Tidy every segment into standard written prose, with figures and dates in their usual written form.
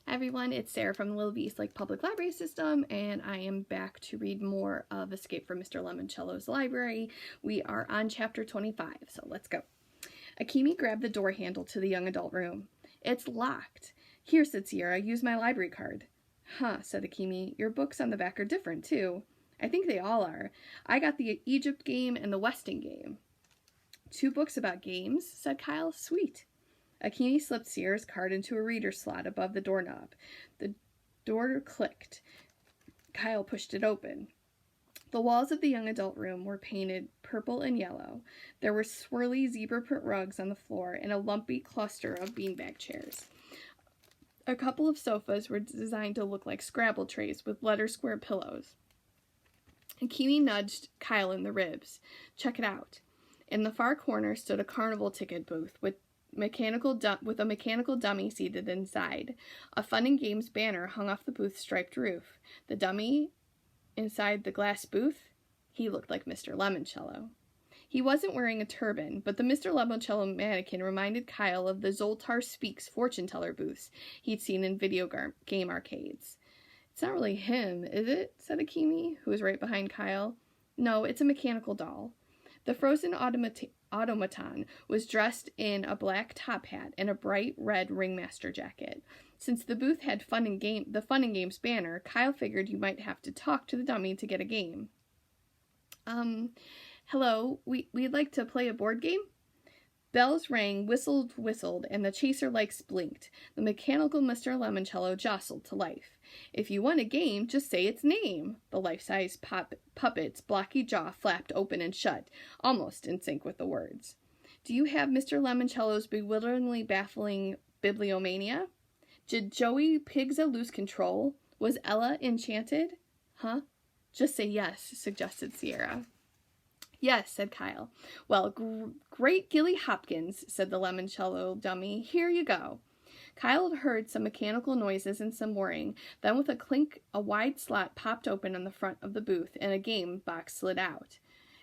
Hi everyone, it's Sarah from the Willoughby-Eastlake Public Library System, and I am back to read more of Escape from Mr. Lemoncello's Library. We are on chapter 25, so let's go. Akimi grabbed the door handle to the young adult room. It's locked. Here, said Sierra, use my library card. Huh, said Akimi, your books on the back are different too. I think they all are. I got the Egypt game and the Westing game. 2 books about games, said Kyle. Sweet. Akimi slipped Sierra's card into a reader slot above the doorknob. The door clicked. Kyle pushed it open. The walls of the young adult room were painted purple and yellow. There were swirly zebra print rugs on the floor and a lumpy cluster of beanbag chairs. A couple of sofas were designed to look like Scrabble trays with letter square pillows. Akimi nudged Kyle in the ribs. Check it out. In the far corner stood a carnival ticket booth with a mechanical dummy seated inside. A fun and games banner hung off the booth's striped roof. The dummy inside the glass booth, he looked like Mr. Lemoncello. He wasn't wearing a turban, but the Mr. Lemoncello mannequin reminded Kyle of the Zoltar Speaks fortune teller booths he'd seen in video game arcades. It's not really him, is it? Said Akimi, who was right behind Kyle. No, it's a mechanical doll. The frozen automaton was dressed in a black top hat and a bright red ringmaster jacket. Since the booth had the Fun and Games banner, Kyle figured you might have to talk to the dummy to get a game. Hello, we'd like to play a board game? Bells rang, whistled, and the chaser lights blinked. The mechanical Mr. Lemoncello jostled to life. If you want a game, just say its name. The life-size puppet's blocky jaw flapped open and shut, almost in sync with the words. Do you have Mr. Lemoncello's bewilderingly baffling bibliomania? Did Joey Pigza lose control? Was Ella enchanted? Huh? Just say yes, suggested Sierra. Yes, said Kyle. Well, great Gilly Hopkins, said the Lemoncello dummy. Here you go. Kyle had heard some mechanical noises and some whirring. Then with a clink, a wide slot popped open on the front of the booth, and a game box slid out.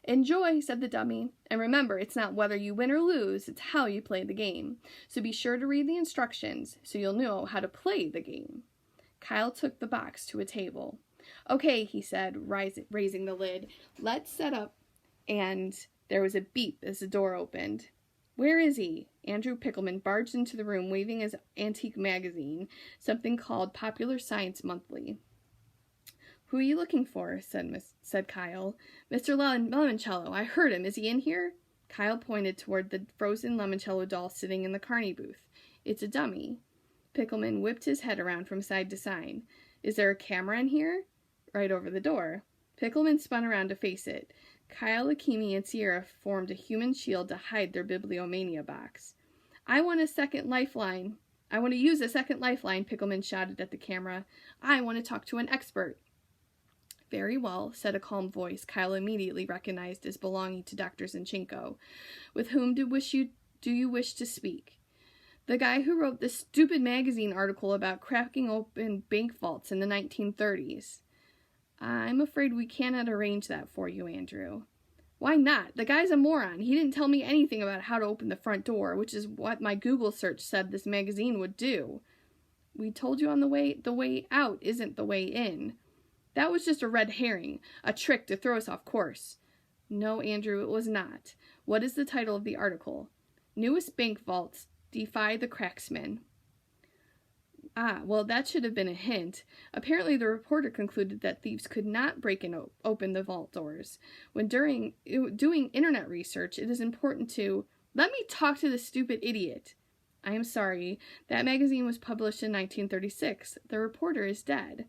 Enjoy, said the dummy. And remember, it's not whether you win or lose, it's how you play the game. So be sure to read the instructions, so you'll know how to play the game. Kyle took the box to a table. Okay, he said, raising the lid. Let's set up. And there was a beep as the door opened. Where is he? Andrew Pickleman barged into the room waving his antique magazine, something called Popular Science Monthly. Who are you looking for? said Kyle. Mr. Lemoncello. I heard him. Is he in here? Kyle pointed toward the frozen Lemoncello doll sitting in the carny booth. It's a dummy. Pickleman whipped his head around from side to side. Is there a camera in here? Right over the door. Pickleman spun around to face it. Kyle, Akimi, and Sierra formed a human shield to hide their bibliomania box. I want a second lifeline. I want to use a second lifeline, Pickleman shouted at the camera. I want to talk to an expert. Very well, said a calm voice Kyle immediately recognized as belonging to Dr. Zinchenko. With whom do you wish to speak? The guy who wrote this stupid magazine article about cracking open bank vaults in the 1930s. I'm afraid we cannot arrange that for you, Andrew. Why not? The guy's a moron. He didn't tell me anything about how to open the front door, which is what my Google search said this magazine would do. We told you on the way out isn't the way in. That was just a red herring, a trick to throw us off course. No, Andrew, it was not. What is the title of the article? Newest bank vaults defy the cracksmen. Ah, well, that should have been a hint. Apparently, the reporter concluded that thieves could not break and open the vault doors. When doing internet research, it is important to... Let me talk to this stupid idiot. I am sorry. That magazine was published in 1936. The reporter is dead.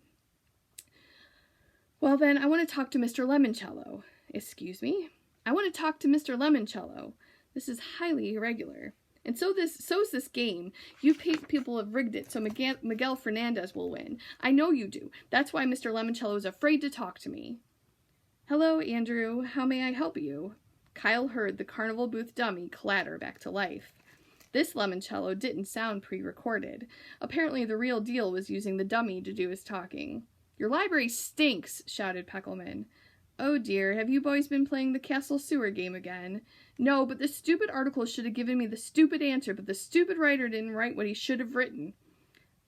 Well, then, I want to talk to Mr. Lemoncello. Excuse me? I want to talk to Mr. Lemoncello. This is highly irregular. And so is this game. You people have rigged it so Miguel Fernandez will win. I know you do. That's why Mr. Lemoncello is afraid to talk to me. Hello, Andrew. How may I help you? Kyle heard the carnival booth dummy clatter back to life. This Lemoncello didn't sound pre-recorded. Apparently the real deal was using the dummy to do his talking. Your library stinks, shouted Pickleman. Oh dear, have you boys been playing the Castle Sewer game again? No, but the stupid article should have given me the stupid answer, but the stupid writer didn't write what he should have written.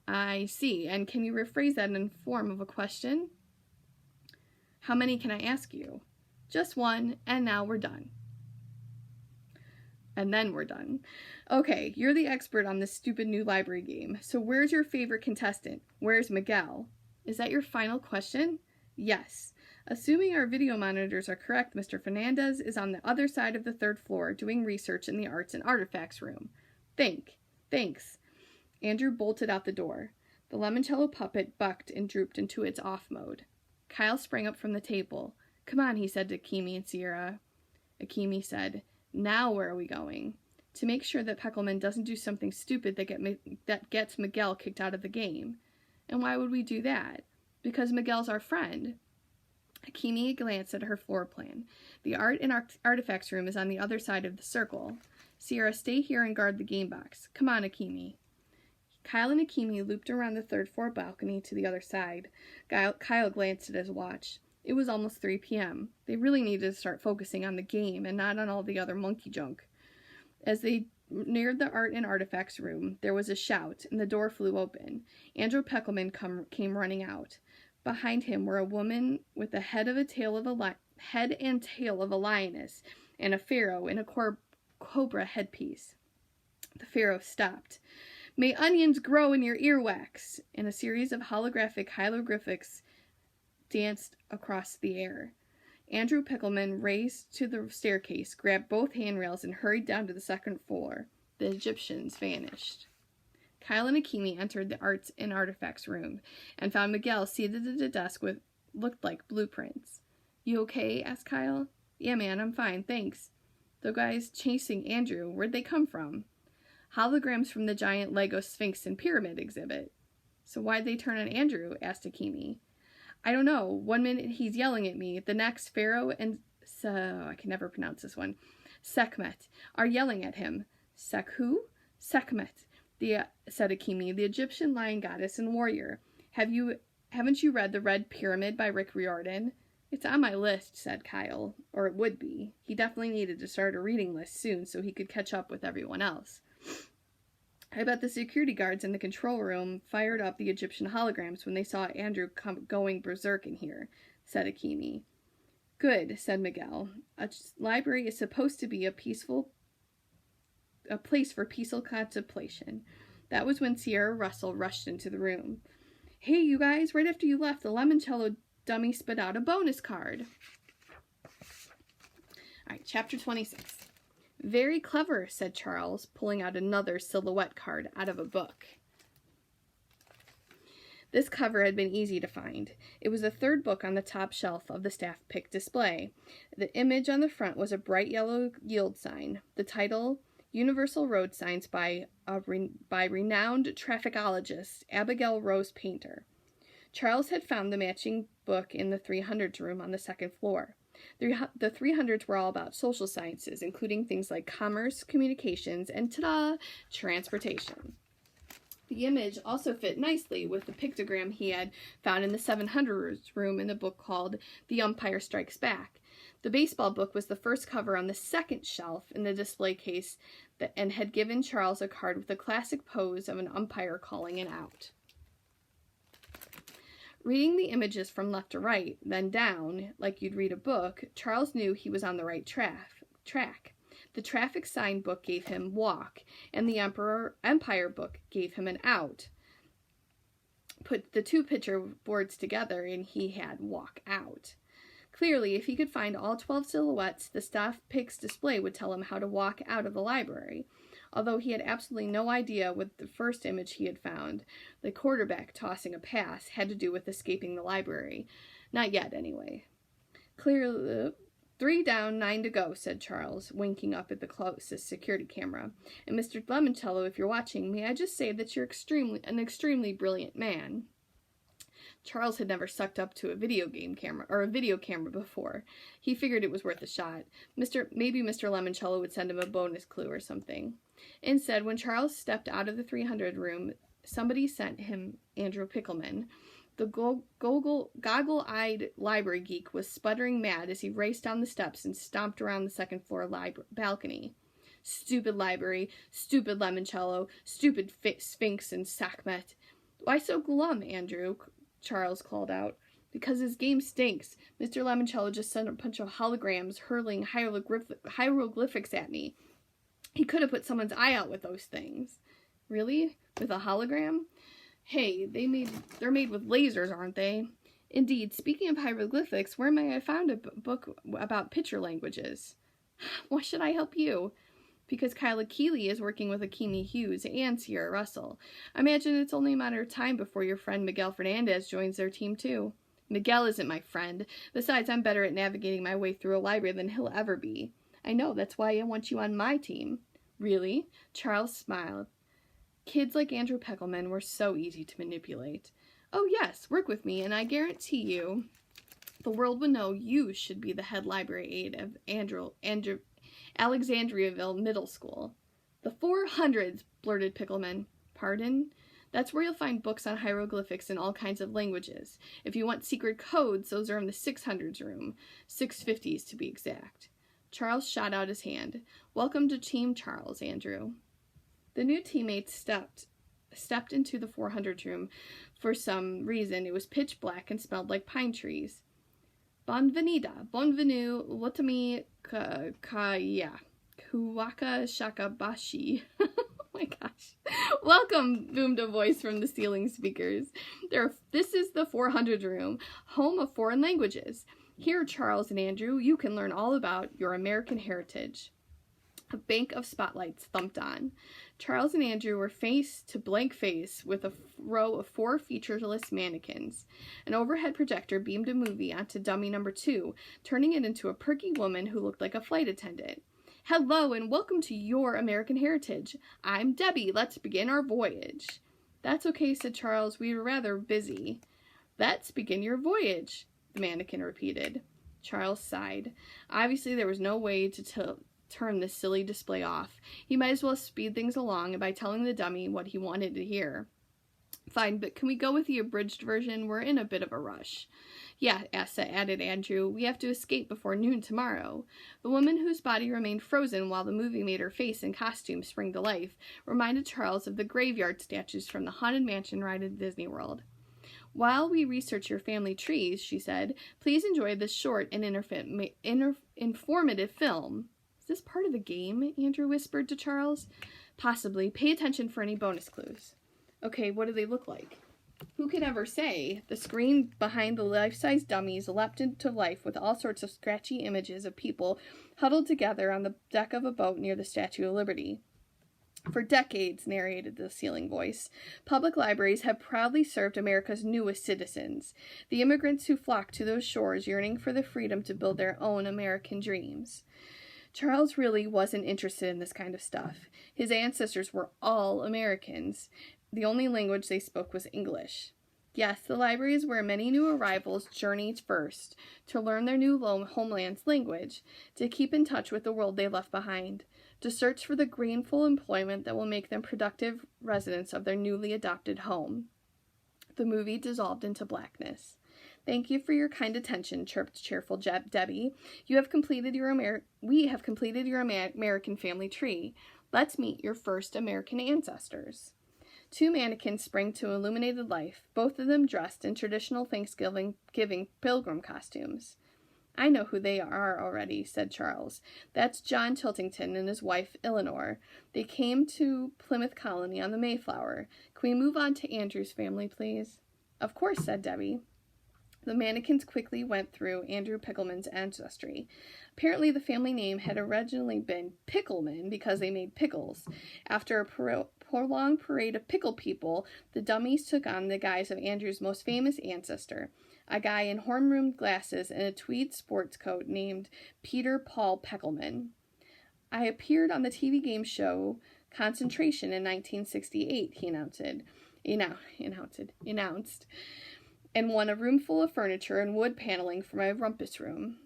I see. And can you rephrase that in form of a question? How many can I ask you? Just one, and now we're done. And then we're done. Okay, you're the expert on this stupid new library game. So where's your favorite contestant? Where's Miguel? Is that your final question? Yes. Assuming our video monitors are correct, Mr. Fernandez is on the other side of the 3rd floor doing research in the Arts and Artifacts room. Thanks. Andrew bolted out the door. The Lemoncello puppet bucked and drooped into its off mode. Kyle sprang up from the table. Come on, he said to Akemi and Sierra. Akemi said, now where are we going? To make sure that Peckelman doesn't do something stupid that gets Miguel kicked out of the game. And why would we do that? Because Miguel's our friend. Akemi glanced at her floor plan. The Art and Artifacts room is on the other side of the circle. Sierra, stay here and guard the game box. Come on, Akemi. Kyle and Akemi looped around the 3rd floor balcony to the other side. Kyle glanced at his watch. It was almost 3 p.m. They really needed to start focusing on the game and not on all the other monkey junk. As they neared the Art and Artifacts room, there was a shout, and the door flew open. Andrew Peckelman came running out. Behind him were a woman with the head and tail of a lioness and a pharaoh in a cobra headpiece. The pharaoh stopped. May onions grow in your earwax! And a series of holographic hieroglyphics danced across the air. Andrew Peckelman raced to the staircase, grabbed both handrails, and hurried down to the 2nd floor. The Egyptians vanished. Kyle and Akemi entered the Arts and Artifacts room and found Miguel seated at a desk with looked like blueprints. You okay? Asked Kyle. Yeah, man, I'm fine, thanks. The guys chasing Andrew, where'd they come from? Holograms from the giant Lego Sphinx and Pyramid exhibit. So why'd they turn on Andrew? Asked Akemi. I don't know. 1 minute he's yelling at me. The next Pharaoh and I can never pronounce this one. Sekhmet are yelling at him. Who? Sekhmet, said Akemi, the Egyptian lion goddess and warrior. Haven't you read The Red Pyramid by Rick Riordan? It's on my list, said Kyle. Or it would be. He definitely needed to start a reading list soon so he could catch up with everyone else. I bet the security guards in the control room fired up the Egyptian holograms when they saw Andrew going berserk in here, said Akemi. Good, said Miguel. A library is supposed to be a place for peaceful contemplation. That was when Sierra Russell rushed into the room. Hey, you guys, right after you left, the Lemoncello dummy spit out a bonus card. All right, chapter 26. Very clever, said Charles, pulling out another silhouette card out of a book. This cover had been easy to find. It was the 3rd book on the top shelf of the staff pick display. The image on the front was a bright yellow yield sign. The title, Universal Road Signs by renowned trafficologist Abigail Rose Painter. Charles had found the matching book in the 300s room on the 2nd floor. The 300s were all about social sciences, including things like commerce, communications, and ta-da, transportation. The image also fit nicely with the pictogram he had found in the 700s room in the book called The Umpire Strikes Back. The baseball book was the first cover on the 2nd shelf in the display case and had given Charles a card with the classic pose of an umpire calling an out. Reading the images from left to right, then down, like you'd read a book, Charles knew he was on the right track. The traffic sign book gave him walk, and the Empire book gave him an out. Put the 2 picture boards together, and he had walk out. Clearly, if he could find all 12 silhouettes, the staff picks display would tell him how to walk out of the library. Although he had absolutely no idea what the first image he had found, the quarterback tossing a pass, had to do with escaping the library. Not yet, anyway. Clearly, 3 down, 9 to go, said Charles, winking up at the closest security camera. And Mr. Lemoncello, if you're watching, may I just say that you're an extremely brilliant man. Charles had never sucked up to a video camera before. He figured it was worth a shot. Maybe Mr. Lemoncello would send him a bonus clue or something. Instead, when Charles stepped out of the 300 room, somebody sent him Andrew Peckelman. The goggle-eyed library geek was sputtering mad as he raced down the steps and stomped around the 2nd floor balcony. Stupid library, stupid Lemoncello, stupid Sphinx and Sekhmet. Why so glum, Andrew? Charles called out. Because his game stinks. Mr. Lemoncello just sent a bunch of holograms hurling hieroglyphics at me. He could have put someone's eye out with those things. Really? With a hologram? Hey, they're made with lasers, aren't they? Indeed, speaking of hieroglyphics, where may I find a book about picture languages? Why should I help you? Because Kyla Keeley is working with Akemi Hughes and Sierra Russell. I imagine it's only a matter of time before your friend Miguel Fernandez joins their team too. Miguel isn't my friend. Besides, I'm better at navigating my way through a library than he'll ever be. I know, that's why I want you on my team. Really? Charles smiled. Kids like Andrew Peckelman were so easy to manipulate. Oh yes, work with me, and I guarantee you the world will know you should be the head library aide of Alexandriaville Middle School. The 400s, blurted Pickelman. Pardon? That's where you'll find books on hieroglyphics in all kinds of languages. If you want secret codes, those are in the 600s room. 650s to be exact. Charles shot out his hand. Welcome to Team Charles, Andrew. The new teammates stepped into the 400s room. For some reason, it was pitch black and smelled like pine trees. Bonvenida, bonvenue, lotami kaya, kuwaka shakabashi. Oh my gosh. Welcome, boomed a voice from the ceiling speakers. This is the 400 room, home of foreign languages. Here, Charles and Andrew, you can learn all about your American heritage. A bank of spotlights thumped on. Charles and Andrew were face to blank face with a row of 4 featureless mannequins. An overhead projector beamed a movie onto dummy number 2, turning it into a perky woman who looked like a flight attendant. Hello and welcome to your American heritage. I'm Debbie. Let's begin our voyage. That's okay, said Charles. We were rather busy. Let's begin your voyage, the mannequin repeated. Charles sighed. Obviously, there was no way to turn this silly display off. He might as well speed things along by telling the dummy what he wanted to hear. Fine, but can we go with the abridged version? We're in a bit of a rush. Yeah, added Andrew. We have to escape before noon tomorrow. The woman whose body remained frozen while the movie made her face and costume spring to life reminded Charles of the graveyard statues from the Haunted Mansion ride at Disney World. While we research your family trees, she said, please enjoy this short and informative film. Is this part of the game? Andrew whispered to Charles. Possibly. Pay attention for any bonus clues. Okay, what do they look like? Who could ever say? The screen behind the life-size dummies leapt into life with all sorts of scratchy images of people huddled together on the deck of a boat near the Statue of Liberty. For decades, narrated the ceiling voice, public libraries have proudly served America's newest citizens, the immigrants who flock to those shores yearning for the freedom to build their own American dreams. Charles really wasn't interested in this kind of stuff. His ancestors were all Americans. The only language they spoke was English. Yes, the library is where many new arrivals journeyed first, to learn their new homeland's language, to keep in touch with the world they left behind, to search for the gainful employment that will make them productive residents of their newly adopted home. The movie dissolved into blackness. Thank you for your kind attention, chirped cheerful Debbie. We have completed your American family tree. Let's meet your first American ancestors. 2 mannequins sprang to illuminated life, both of them dressed in traditional Thanksgiving pilgrim costumes. I know who they are already, said Charles. That's John Tiltington and his wife, Eleanor. They came to Plymouth Colony on the Mayflower. Can we move on to Andrew's family, please? Of course, said Debbie. The mannequins quickly went through Andrew Pickelman's ancestry. Apparently, the family name had originally been Pickelman because they made pickles. After a prolonged parade of pickle people, the dummies took on the guise of Andrew's most famous ancestor, a guy in horn-rimmed glasses and a tweed sports coat named Peter Paul Peckelman. I appeared on the TV game show Concentration in 1968, he announced, and won a room full of furniture and wood paneling for my rumpus room.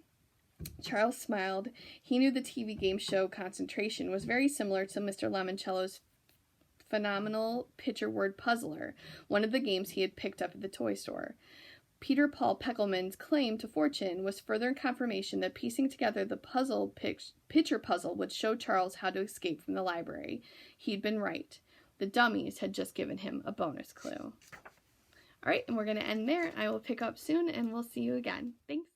Charles smiled. He knew the TV game show Concentration was very similar to Mr. Lemoncello's phenomenal picture word puzzler, one of the games he had picked up at the toy store. Peter Paul Peckelman's claim to fortune was further confirmation that piecing together the picture puzzle would show Charles how to escape from the library. He'd been right. The dummies had just given him a bonus clue. All right, and we're going to end there. I will pick up soon, and we'll see you again. Thanks.